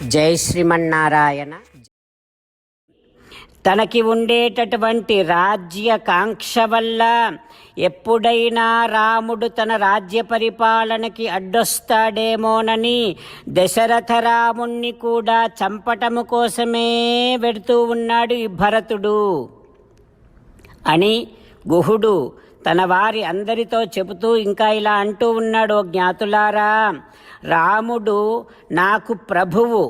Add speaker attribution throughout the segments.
Speaker 1: జై శ్రీమన్నారాయణ. తనకి ఉండేటటువంటి రాజ్యకాంక్ష వల్ల ఎప్పుడైనా రాముడు తన రాజ్య పరిపాలనకి అడ్డొస్తాడేమోనని దశరథ రాముణ్ణి కూడా చంపటము కోసమే వెడుతూ ఉన్నాడు ఈ భరతుడు అని గుహుడు తన వారి అందరితో చెబుతూ ఇంకా ఇలా అంటూ ఉన్నాడు, ఓ జ్ఞాతులారా, రాముడు నాకు ప్రభువు,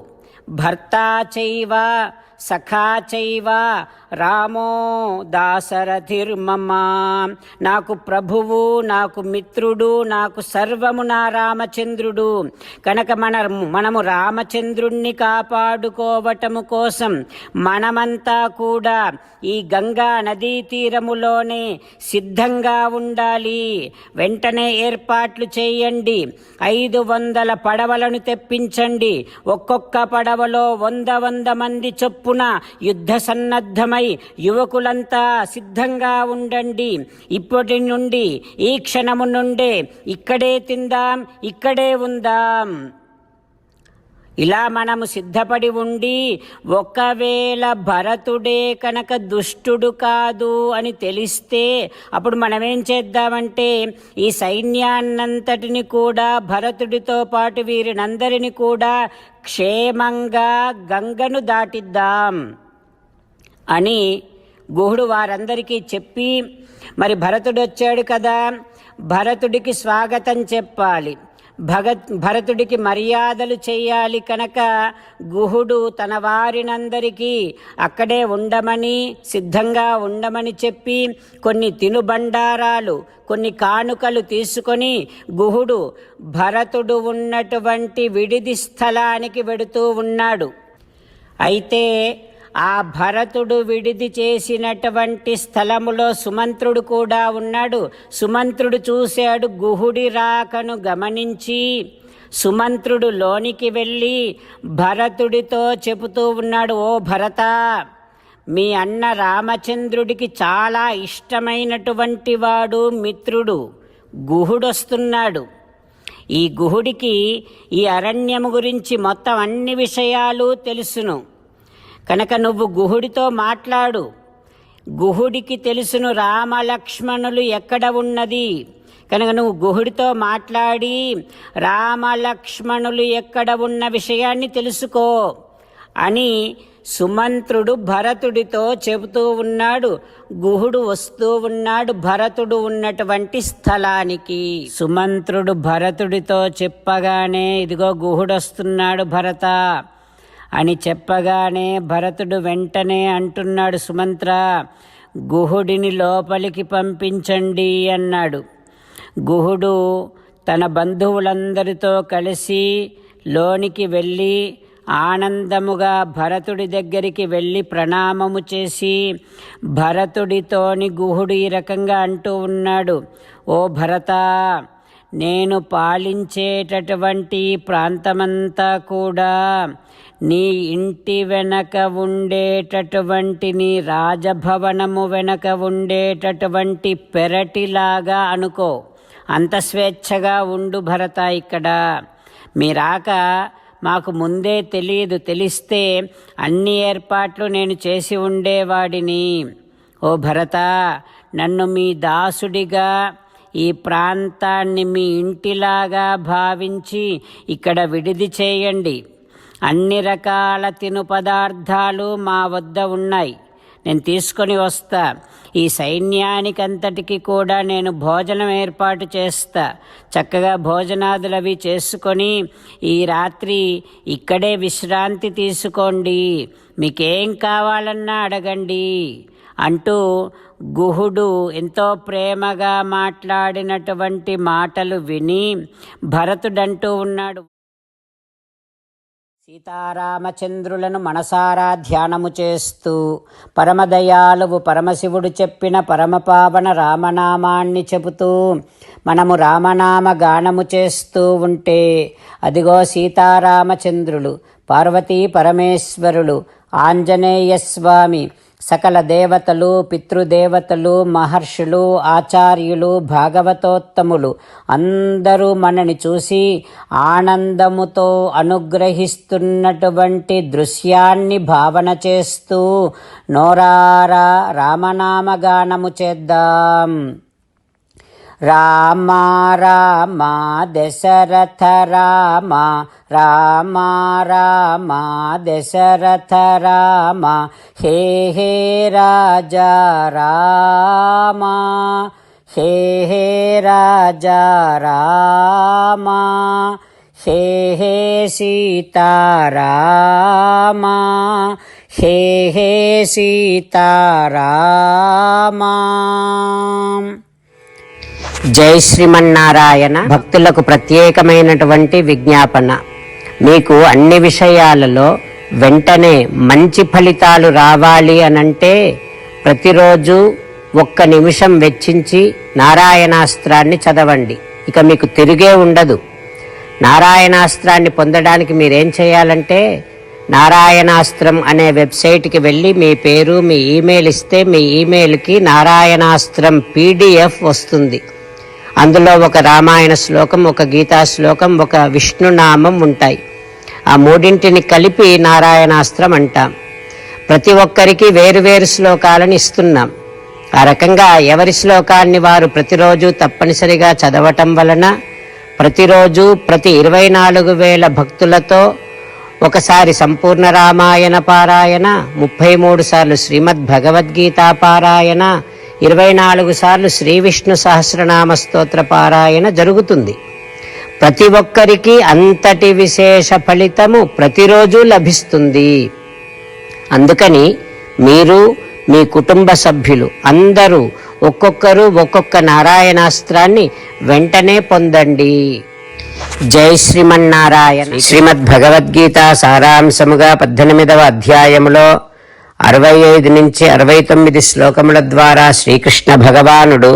Speaker 1: భర్త చైవ సఖా చైవ రామో దాశరథిర్మమ. నాకు ప్రభువు, నాకు మిత్రుడు, నాకు సర్వము నా రామచంద్రుడు. కనుక మనము రామచంద్రుణ్ణి కాపాడుకోవటము కోసం మనమంతా కూడా ఈ గంగా నదీ తీరములోనే సిద్ధంగా ఉండాలి. వెంటనే ఏర్పాట్లు చేయండి. 500 పడవలను తెప్పించండి. ఒక్కొక్క పడవలో 100 మంది చొప్పున యుద్ధ సన్నద్ధమై యువకులంతా సిద్ధంగా ఉండండి. ఇప్పటి నుండి, ఈ క్షణము నుండే ఇక్కడే తిందాం, ఇక్కడే ఉందాం. ఇలా మనము సిద్ధపడి ఉండి, ఒకవేళ భరతుడే కనుక దుష్టుడు కాదు అని తెలిస్తే అప్పుడు మనమేం చేద్దామంటే ఈ సైన్యాన్నంతటిని కూడా భరతుడితో పాటు వీరినందరిని కూడా క్షేమంగా గంగను దాటిద్దాం అని గుహుడు వారందరికీ చెప్పి, మరి భరతుడు వచ్చాడు కదా, భరతుడికి స్వాగతం చెప్పాలి, భరతుడికి మర్యాదలు చేయాలి. కనుక గుహుడు తన వారినందరికీ అక్కడే ఉండమని, సిద్ధంగా ఉండమని చెప్పి కొన్ని తినుబండారాలు, కొన్ని కానుకలు తీసుకొని గుహుడు భరతుడు ఉన్నటువంటి విడిది స్థలానికి వెడుతూ ఉన్నాడు. అయితే ఆ భరతుడు విడిది చేసినటువంటి స్థలములో సుమంత్రుడు కూడా ఉన్నాడు. సుమంత్రుడు చూశాడు, గుహుడి రాకను గమనించి సుమంత్రుడు లోనికి వెళ్ళి భరతుడితో చెబుతూ ఉన్నాడు, ఓ భరత, మీ అన్న రామచంద్రుడికి చాలా ఇష్టమైనటువంటి వాడు మిత్రుడు గుహుడొస్తున్నాడు. ఈ గుహుడికి ఈ అరణ్యము గురించి మొత్తం అన్ని విషయాలు తెలుసును. కనుక నువ్వు గుహుడితో మాట్లాడు. గుహుడికి తెలుసును రామలక్ష్మణులు ఎక్కడ ఉన్నది. కనుక నువ్వు గుహుడితో మాట్లాడి రామలక్ష్మణులు ఎక్కడ ఉన్న విషయాన్ని తెలుసుకో అని సుమంత్రుడు భరతుడితో చెబుతూ ఉన్నాడు. గుహుడు వస్తూ ఉన్నాడు భరతుడు ఉన్నటువంటి స్థలానికి. సుమంత్రుడు భరతుడితో చెప్పగానే, ఇదిగో గుహుడు వస్తున్నాడు భరత అని చెప్పగానే భరతుడు వెంటనే అంటున్నాడు, సుమంత్ర, గుహుడిని లోపలికి పంపించండి అన్నాడు. గుహుడు తన బంధువులందరితో కలిసి లోనికి వెళ్ళి ఆనందముగా భరతుడి దగ్గరికి వెళ్ళి ప్రణామము చేసి భరతుడితోని గుహుడు ఈ రకంగా అంటూ ఉన్నాడు, ఓ భరత, నేను పాలించేటటువంటి ప్రాంతమంతా కూడా నీ ఇంటి వెనక ఉండేటటువంటి, నీ రాజభవనము వెనక ఉండేటటువంటి పెరటిలాగా అనుకో. అంత స్వేచ్ఛగా ఉండు భరత. ఇక్కడ మీరాక మాకు ముందే తెలియదు, తెలిస్తే అన్ని ఏర్పాట్లు నేను చేసి ఉండేవాడిని. ఓ భరత, నన్ను మీ దాసుడిగా ఈ ప్రాంతాన్ని మీ ఇంటిలాగా భావించి ఇక్కడ విడిది చేయండి. అన్ని రకాల తిను పదార్థాలు మా వద్ద ఉన్నాయి, నేను తీసుకొని వస్తా. ఈ సైన్యానికంతటికి కూడా నేను భోజనం ఏర్పాటు చేస్తా. చక్కగా భోజనాదులవి చేసుకొని ఈ రాత్రి ఇక్కడే విశ్రాంతి తీసుకోండి, మీకేం కావాలన్నా అడగండి అంటూ గుహుడు ఎంతో ప్రేమగా మాట్లాడినటువంటి మాటలు విని భరతుడంటూ ఉన్నాడు, సీతారామచంద్రులను మనసారా ధ్యానము చేస్తూ పరమదయాలువు పరమశివుడు చెప్పిన పరమపావన రామనామాన్ని చెబుతూ మనము రామనామ గానము చేస్తూ ఉంటే అదిగో సీతారామచంద్రులు, పార్వతీ పరమేశ్వరులు, ఆంజనేయ స్వామి, సకల దేవతలు, పితృదేవతలు, మహర్షులు, ఆచార్యులు, భాగవతోత్తములు అందరూ మనని చూసి ఆనందముతో అనుగ్రహిస్తున్నటువంటి దృశ్యాన్ని భావన చేస్తూ నోరారా రామనామగానము చేద్దాం. రామ రామ దశరథ రామ, రామ రామ దశరథ రామ, హే హే రాజా రామ, హే హే రాజా రామ, హే హే సీతారామ, హే హే సీతారామ. జై శ్రీమన్నారాయణ. భక్తులకు ప్రత్యేకమైనటువంటి విజ్ఞాపన. మీకు అన్ని విషయాలలో వెంటనే మంచి ఫలితాలు రావాలి అనంటే ప్రతిరోజు 1 నిమిషం వెచ్చించి నారాయణాస్త్రాన్ని చదవండి. ఇక మీకు తిరిగే ఉండదు. నారాయణాస్త్రాన్ని పొందడానికి మీరేం చేయాలంటే నారాయణాస్త్రం అనే వెబ్సైట్కి వెళ్ళి మీ పేరు, మీ ఈమెయిల్ ఇస్తే మీ ఈమెయిల్కి నారాయణాస్త్రం PDF వస్తుంది. అందులో ఒక రామాయణ శ్లోకం, ఒక గీతా శ్లోకం, ఒక విష్ణునామం ఉంటాయి. ఆ 3ంటిని కలిపి నారాయణాస్త్రం అంటాం. ప్రతి ఒక్కరికి వేరువేరు శ్లోకాలను ఇస్తున్నాం. ఆ రకంగా ఎవరి శ్లోకాన్ని వారు ప్రతిరోజు తప్పనిసరిగా చదవటం వలన ప్రతిరోజు ప్రతి 24,000 భక్తులతో ఒకసారి సంపూర్ణ రామాయణ పారాయణ, 33 సార్లు శ్రీమద్ భగవద్గీత పారాయణ, 24 సార్లు శ్రీ విష్ణు సహస్రనామ స్తోత్ర పారాయణ జరుగుతుంది. ప్రతి ఒక్కరికి అంతటి విశేష ఫలితము ప్రతిరోజు లభిస్తుంది. అందుకని మీరు, మీ కుటుంబ సభ్యులు అందరూ ఒక్కొక్కరు ఒక్కొక్క నారాయణాస్త్రాన్ని వెంటనే పొందండి. జై శ్రీమన్నారాయణ. శ్రీమద్ భగవద్గీత సారాంశముగా 18వ అధ్యాయములో 65 నుంచి 69 శ్లోకముల ద్వారా శ్రీకృష్ణ భగవానుడు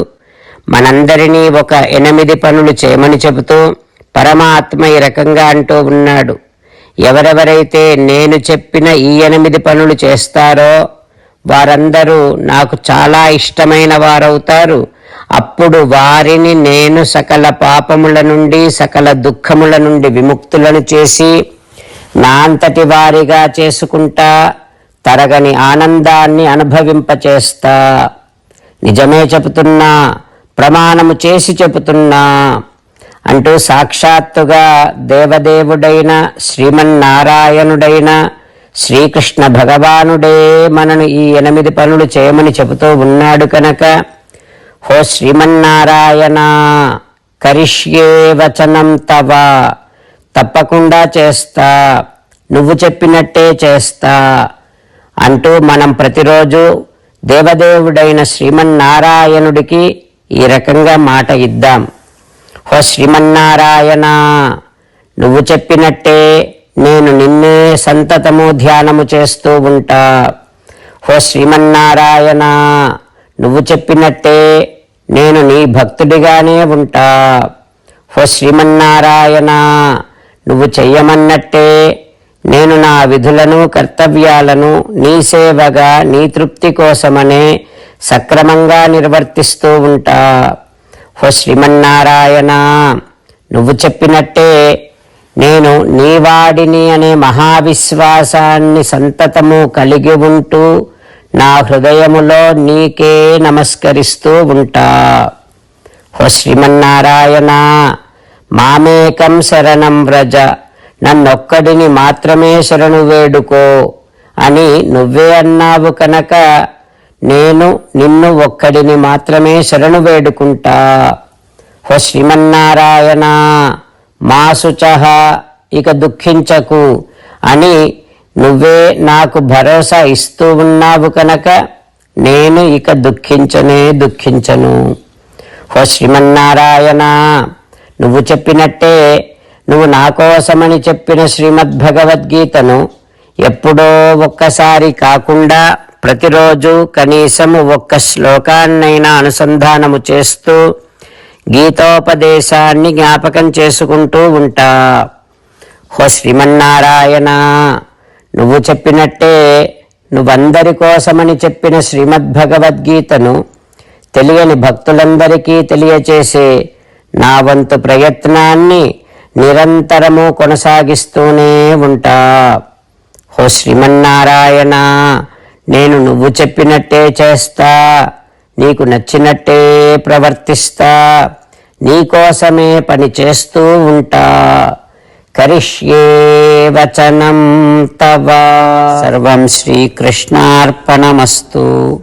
Speaker 1: మనందరినీ ఒక 8 పనులు చేయమని చెబుతూ పరమాత్మ ఈ రకంగా అంటూ ఉన్నాడు. ఎవరెవరైతే నేను చెప్పిన ఈ 8 పనులు చేస్తారో వారందరూ నాకు చాలా ఇష్టమైన వారవుతారు. అప్పుడు వారిని నేను సకల పాపముల నుండి, సకల దుఃఖముల నుండి విముక్తులను చేసి నా అంతటి వారిగా చేసుకుంటా, తరగని ఆనందాన్ని అనుభవింపచేస్తా. నిజమే చెబుతున్నా, ప్రమాణము చేసి చెబుతున్నా అంటూ సాక్షాత్తుగా దేవదేవుడైన శ్రీమన్నారాయణుడైన శ్రీకృష్ణ భగవానుడే మనను ఈ 8 పనులు చేయమని చెబుతూ ఉన్నాడు కనుక, హో శ్రీమన్నారాయణ, కరిష్యే వచనం తవ, తప్పకుండా చేస్తా, నువ్వు చెప్పినట్టే చేస్తా అంటూ మనం ప్రతిరోజు దేవదేవుడైన శ్రీమన్నారాయణుడికి ఈ రకంగా మాట ఇద్దాం. హో శ్రీమన్నారాయణ, నువ్వు చెప్పినట్టే నేను నిన్నే సంతతము ధ్యానము చేస్తూ ఉంటా. హో శ్రీమన్నారాయణ, నువ్వు చెప్పినట్టే నేను నీ భక్తుడిగానే ఉంటా. హో శ్రీమన్నారాయణ, నువ్వు చెయ్యమన్నట్టే నేను నా విధులను, కర్తవ్యాలను నీ సేవగా, నీ తృప్తి కోసమనే సక్రమంగా నిర్వర్తిస్తూ ఉంటా. హో శ్రీమన్నారాయణ, నువ్వు చెప్పినట్టే నేను నీవాడిని అనే మహావిశ్వాసాన్ని సంతతము కలిగి ఉంటూ నా హృదయములో నీకే నమస్కరిస్తూ ఉంటా. హో శ్రీమన్నారాయణ, మామేకం శరణం వ్రజ, నన్నొక్కడిని మాత్రమే శరణు వేడుకో అని నువ్వే అన్నావు కనుక నేను నిన్ను ఒక్కడిని మాత్రమే శరణు వేడుకుంటా. హో శ్రీమన్నారాయణ, మా శుచః, ఇక దుఃఖించకు అని నువ్వే నాకు భరోసా ఇస్తూ ఉన్నావు కనుక నేను ఇక దుఃఖించను. హో శ్రీమన్నారాయణ, నువ్వు చెప్పినట్టే నువ్వు నా కోసమని చెప్పిన శ్రీమద్ భగవద్గీతను ఎప్పుడో ఒక్కసారి కాకుండా ప్రతిరోజు కనీసము 1 శ్లోకాన్నైనా అనుసంధానము చేస్తూ గీతోపదేశాన్ని జ్ఞాపకం చేసుకుంటూ ఉంటా. హో శ్రీమన్నారాయణ, నువ్వు చెప్పినట్టే నువ్వందరి కోసమని చెప్పిన శ్రీమద్భగవద్గీతను తెలియని భక్తులందరికీ తెలియచేసే నా వంతు ప్రయత్నాన్ని నిరంతరము కొనసాగిస్తూనే ఉంటా. ఓ శ్రీమన్నారాయణ, నేను నువ్వు చెప్పినట్టే చేస్తా, నీకు నచ్చినట్టే ప్రవర్తిస్తా, నీకోసమే పని చేస్తూ ఉంటా. కరిష్యే వచనం తవ. సర్వం శ్రీకృష్ణార్పణమస్తు.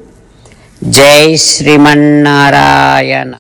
Speaker 1: జై శ్రీమన్నారాయణ.